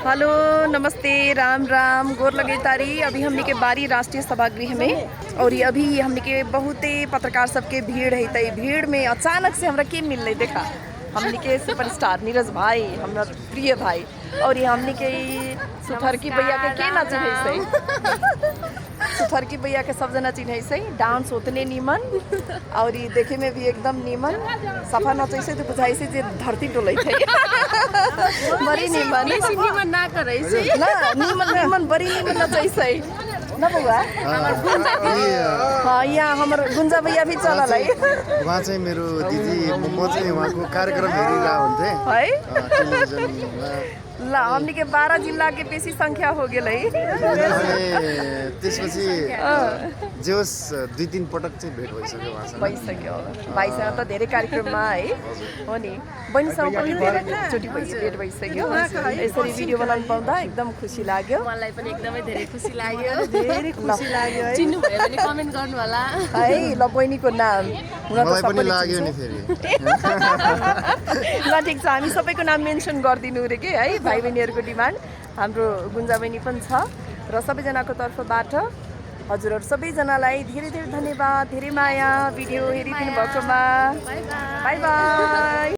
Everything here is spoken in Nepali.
हेलो नमस्ते राम राम गोर लगे तारी। अभी हमने के बारी राष्ट्रीय सभागृह में और ये अभी हमने के बहुते पत्रकार सबके भीड़ है। तई भीड़ में अचानक से हमरा के मिल देखा हमने के सुपरस्टार नीरज भाई हमारा प्रिय भाई और ये हमने के सुथरकी भैया के ना चिन्ह से सुथरकी भैया के सब जना चिन्ह से डांस उतने नीमन और ये देखे में भी एकदम नीमन सफा नचै से तो बुझाइ से जे धरती डोलै थे बड़ी नीमन नीमन ना करै छै ना नीमन नीमन बड़ी नीमन नचै से न बउआ हाँ यहाँ हमर गुंजा भैया भी चलल है। वहाँ चाहिँ मेरो दिदी म चाहिँ उहाँको कार्यक्रम हेरिरहेको हुन्थेँ है टेलिभिजनमा। ल हमनी के 12 जिला के बेसी संख्या हो गेल है। अनि त्यसपछि जे होस् 2-3 पटक चाहिँ भेट भइसक्यो उहाँसँग। भइसक्यो भाइसँग त धेरै कार्यक्रममा है हो नि बहिनीसँग पनि धेरैचोटि भेट भइसक्यो। यसरी भिडियो बनाउनु पाउँदा एकदम खुसी लाग्यो। मलाई पनि एकदमै धेरै खुसी लाग्यो। धेरै खुसी लाग्यो है। चिन्नु भयो भने कमेन्ट गर्नु होला है ल बहिनीको नाम हुन त मलाई पनि सबैले लाग्यो नि चिन्छ। फेरि। ल ठिक छ हामी सबैको नाम मेन्सन गरिदिनु रे के है भाइ बहिनीहरूको डिमान्ड हाम्रो गुन्जा बहिनी पनि छ र सबैजनाको तर्फबाट हजुरहरू सबैजनालाई धेरै धेरै धन्यवाद धेरै माया भिडियो हेरिदिनु भएकोमा। By by.